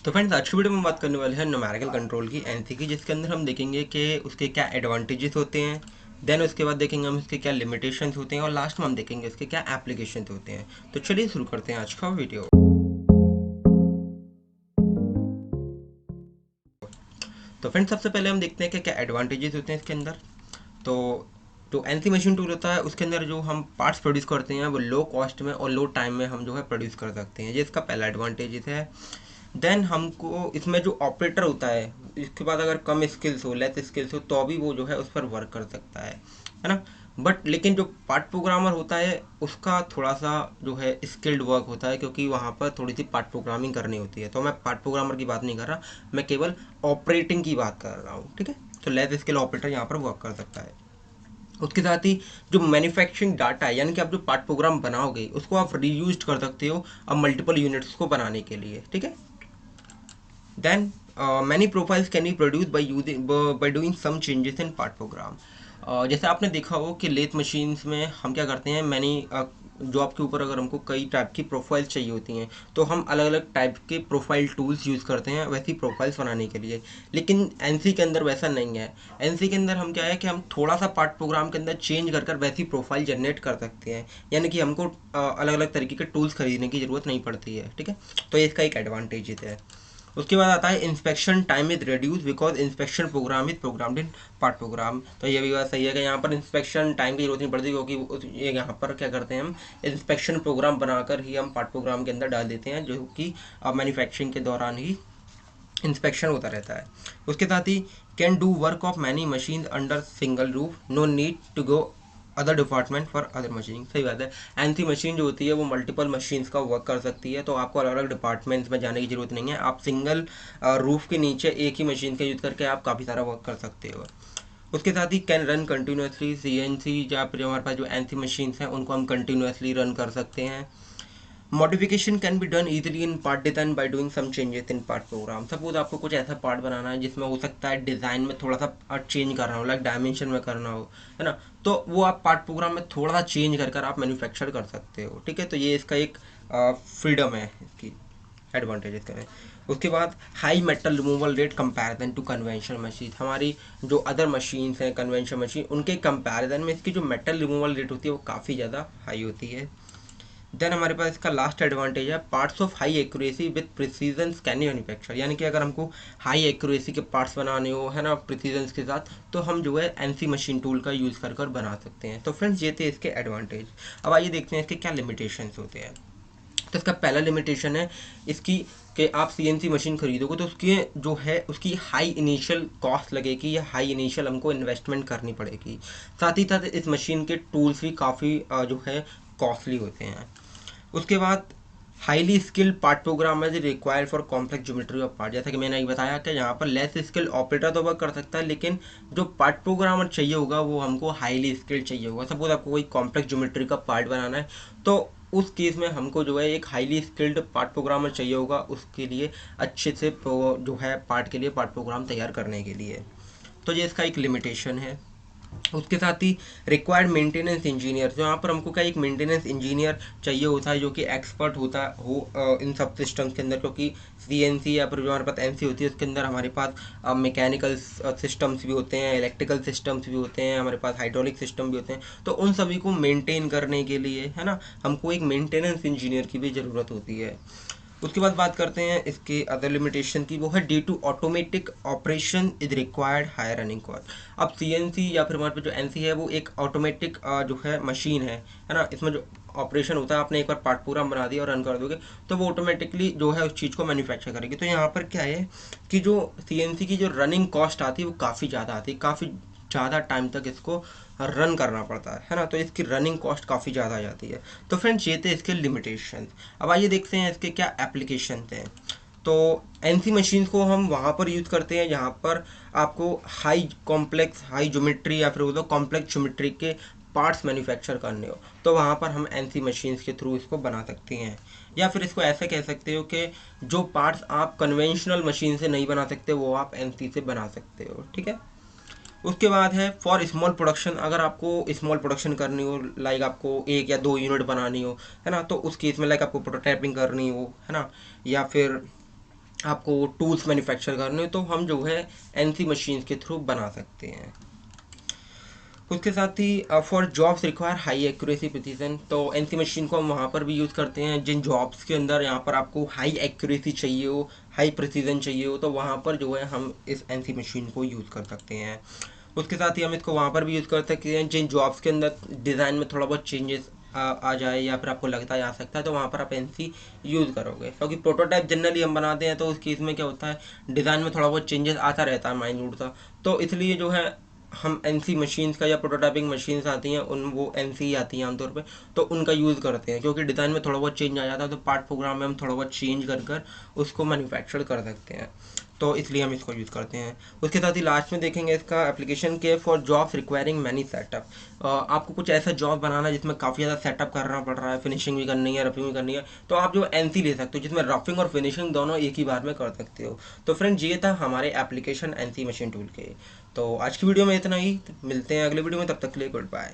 तो फ्रेंड्स आज की वीडियो में बात करने वाले हैं न्यूमेरिकल कंट्रोल की एनसी की, जिसके अंदर हम देखेंगे कि उसके क्या एडवांटेजेस होते हैं। देन उसके बाद देखेंगे हम उसके क्या लिमिटेशंस होते हैं और लास्ट में हम देखेंगे उसके क्या एप्लीकेशंस होते हैं। तो चलिए शुरू करते हैं आज का वीडियो। तो फ्रेंड्स सबसे पहले हम देखते हैं कि क्या एडवांटेजेस होते हैं इसके अंदर। तो जो एनसी मशीन टूल होता है उसके अंदर जो हम पार्ट्स प्रोड्यूस करते हैं वो लो कॉस्ट में और लो टाइम में हम जो है प्रोड्यूस कर सकते हैं, ये इसका पहला एडवांटेज है। देन हमको इसमें जो ऑपरेटर होता है, इसके बाद अगर कम स्किल्स हो, लेस स्किल्स हो, तो भी वो जो है उस पर वर्क कर सकता है ना। बट लेकिन जो पार्ट प्रोग्रामर होता है उसका थोड़ा सा जो है स्किल्ड वर्क होता है, क्योंकि वहाँ पर थोड़ी सी पार्ट प्रोग्रामिंग करनी होती है। तो मैं पार्ट प्रोग्रामर की बात नहीं कर रहा, मैं केवल ऑपरेटिंग की बात कर रहा हूँ, ठीक है। तो लेस स्किल ऑपरेटर यहाँ पर वर्क कर सकता है। उसके साथ ही जो मैन्युफैक्चरिंग डाटा है, यानी कि आप जो पार्ट प्रोग्राम बनाओगे उसको आप रीयूज कर सकते हो अब मल्टीपल यूनिट्स को बनाने के लिए, ठीक है। Then many profiles can be produced by doing some changes in part program. जैसे आपने देखा हो कि लेथ मशीन्स में हम क्या करते हैं, मैनी जॉब के ऊपर अगर हमको कई टाइप की प्रोफाइल्स चाहिए होती हैं तो हम अलग अलग टाइप के प्रोफाइल टूल्स यूज़ करते हैं वैसी प्रोफाइल्स बनाने के लिए। लेकिन एनसी के अंदर वैसा नहीं है। एनसी के अंदर हम क्या है कि हम थोड़ा सा पार्ट प्रोग्राम के अंदर चेंज कर वैसी प्रोफाइल जनरेट कर सकते हैं, यानी कि हमको अलग अलग तरीके के टूल्स खरीदने की ज़रूरत नहीं पड़ती है, ठीक है। तो ये इसका एक एडवांटेज है। उसके बाद आता है inspection time is reduce because inspection program is programmed in part program. तो ये भी बात सही है कि यहाँ पर इंस्पेक्शन टाइम की जरूरत नहीं पड़ती, क्योंकि ये यहाँ पर क्या करते हैं, हम इंस्पेक्शन प्रोग्राम बनाकर ही हम पार्ट प्रोग्राम के अंदर डाल देते हैं, जो कि मैन्युफैक्चरिंग के दौरान ही इंस्पेक्शन होता रहता है। उसके साथ ही can do work of many machine under single roof, no need to go other department for other machine. सही बात है। एनसी मशीन जो होती है वो मल्टीपल मशीन्स का वर्क कर सकती है, तो आपको अलग अलग डिपार्टमेंट्स में जाने की जरूरत नहीं है। आप सिंगल रूफ के नीचे एक ही मशीन का यूज़ करके आप काफ़ी सारा वर्क कर सकते हो। उसके साथ ही कैन रन कंटिन्यूसली सीएनसी, या फिर हमारे पास जो एनसी मशीन्स हैं उनको हम कंटिन्यूसली रन कर सकते हैं। Modification can be done easily in part design by doing some changes in part program. Suppose आपको कुछ ऐसा पार्ट बनाना है जिसमें हो सकता है डिज़ाइन में थोड़ा सा चेंज करना हो, लाइक डायमेंशन में करना हो, है ना। तो वो आप पार्ट प्रोग्राम में थोड़ा सा चेंज कर आप मैन्युफैक्चर कर सकते हो, ठीक है। तो ये इसका एक फ्रीडम है, इसकी एडवांटेज इसका है। उसके बाद high metal removal rate comparison to conventional machine. हमारी जो अदर मशीन्स हैं कन्वेंशनल मशीन, उनके कंपैरिजन में इसकी जो मेटल रिमूवल रेट होती है वो काफ़ी ज़्यादा हाई होती है। देन हमारे पास इसका लास्ट एडवांटेज है parts of high accuracy with precision can manufacture. यानी कि अगर हमको हाई एक्यूरेसी के पार्ट्स बनाने हो, है ना, प्रिसीजन के साथ, तो हम जो है एनसी मशीन टूल का यूज़ कर बना सकते हैं। तो फ्रेंड्स ये थे इसके एडवांटेज। अब आइए देखते हैं इसके क्या लिमिटेशंस होते हैं। तो इसका पहला लिमिटेशन है इसकी कि आप सीएनसी मशीन खरीदोगे तो उसकी जो है उसकी हाई इनिशियल कॉस्ट लगेगी, या हाई इनिशियल हमको इन्वेस्टमेंट करनी पड़ेगी। साथ ही साथ इस मशीन के टूल्स भी काफ़ी जो है कॉस्टली होते हैं। उसके बाद हाईली स्किल्ड पार्ट प्रोग्राम है required for complex geometry of part. जैसा कि मैंने बताया कि यहाँ पर लेस स्किल्ड ऑपरेटर तो वर्क कर सकता है, लेकिन जो पार्ट प्रोग्रामर चाहिए होगा वो हमको हाईली स्किल्ड चाहिए होगा। सपोज आपको कोई कॉम्प्लेक्स ज्योमेट्री का पार्ट बनाना है तो उस केस में हमको जो है एक हाईली स्किल्ड पार्ट प्रोग्रामर चाहिए होगा, उसके लिए अच्छे से जो है पार्ट के लिए पार्ट प्रोग्राम तैयार करने के लिए। तो ये इसका एक लिमिटेशन है। उसके साथ ही रिक्वायर्ड मेंटेनेंस इंजीनियर, जो यहाँ पर हमको क्या एक मेंटेनेंस इंजीनियर चाहिए होता है जो कि एक्सपर्ट होता हो इन सब सिस्टम्स के अंदर, क्योंकि सीएनसी या फिर जो हमारे पास एनसी होती है उसके अंदर हमारे पास मैकेनिकल सिस्टम्स भी होते हैं, इलेक्ट्रिकल सिस्टम्स भी होते हैं, हमारे पास हाइड्रोलिक सिस्टम भी होते हैं। तो उन सभी को मेनटेन करने के लिए, है ना, हमको एक मेंटेनेंस इंजीनियर की भी ज़रूरत होती है। उसके बाद बात करते हैं इसके अदर लिमिटेशन की, वो है due to automatic operation is required higher running cost. अब सीएनसी या फिर हमारे पास जो एनसी है वो एक ऑटोमेटिक जो है मशीन है ना। इसमें जो ऑपरेशन होता है, आपने एक बार पार्ट पूरा बना दिया और रन कर दोगे तो वो ऑटोमेटिकली जो है उस चीज़ को मैन्युफैक्चर करेगी। तो यहाँ पर क्या है कि जो सीएनसी की जो रनिंग कॉस्ट आती है वो काफ़ी ज़्यादा आती है, काफ़ी ज़्यादा टाइम तक इसको रन करना पड़ता है ना। तो इसकी रनिंग कॉस्ट काफ़ी ज़्यादा आ जाती है। तो फ्रेंड्स ये थे इसके लिमिटेशन। अब आइए देखते हैं इसके क्या एप्लीकेशन थे। तो एनसी मशीन को हम वहाँ पर यूज़ करते हैं जहाँ पर आपको हाई कॉम्प्लेक्स हाई ज्योमेट्री या फिर बोलो कॉम्प्लेक्स ज्योमेट्री के पार्ट्स मैन्युफैक्चर करने हो, तो वहाँ पर हम एनसी मशीन्स के थ्रू इसको बना सकते हैं। या फिर इसको ऐसे कह सकते हो कि जो पार्ट्स आप कन्वेंशनल मशीन से नहीं बना सकते वो आप एनसी से बना सकते हो, ठीक है। उसके बाद है फॉर स्मॉल प्रोडक्शन। अगर आपको स्मॉल प्रोडक्शन करनी हो, लाइक आपको एक या दो यूनिट बनानी हो, है ना, तो उस केस में लाइक आपको प्रोटोटाइपिंग करनी हो, है ना, या फिर आपको टूल्स मैन्युफैक्चर करने, तो हम जो है एनसी मशीन्स के थ्रू बना सकते हैं। उसके साथ ही for jobs require high accuracy precision, तो एनसी मशीन को हम वहाँ पर भी यूज़ करते हैं जिन जॉब्स के अंदर यहाँ पर आपको हाई एक्यूरेसी चाहिए हो, हाई प्रिसीजन चाहिए हो, तो वहाँ पर जो है हम इस एनसी मशीन को यूज़ कर सकते हैं। उसके साथ ही हम इसको वहाँ पर भी यूज़ कर सकते हैं जिन जॉब्स के अंदर डिज़ाइन में थोड़ा बहुत चेंजेस आ जाए या फिर आपको लगता है आ सकता है, तो वहाँ पर आप एनसी यूज़ करोगे। क्योंकि प्रोटोटाइप जनरली हम बनाते हैं तो उस केस में क्या होता है, डिज़ाइन में थोड़ा बहुत चेंजेस आता रहता है माइन्यूट सा, तो इसलिए जो है हम एनसी मशीन्स का या प्रोटोटाइपिंग मशीन्स आती हैं उन वो एनसी आती हैं आमतौर पे, तो उनका यूज़ करते हैं क्योंकि डिज़ाइन में थोड़ा बहुत चेंज आ जाता है, तो पार्ट प्रोग्राम में हम थोड़ा बहुत चेंज कर कर उसको मैन्युफैक्चर कर सकते हैं, तो इसलिए हम इसको यूज़ करते हैं। उसके साथ ही लास्ट में देखेंगे इसका एप्लीकेशन के for jobs requiring many setup. आपको कुछ ऐसा जॉब बनाना है जिसमें काफ़ी ज़्यादा सेटअप करना पड़ रहा है, फिनिशिंग भी करनी है, रफिंग भी करनी है, तो आप जो एनसी ले सकते हो जिसमें रफिंग और फिनिशिंग दोनों एक ही बार में कर सकते हो। तो फ्रेंड्स ये था हमारे एप्लीकेशन एनसी मशीन टूल के। तो आज की वीडियो में इतना ही, मिलते हैं अगले वीडियो में, तब तक के लिए गुड बाय।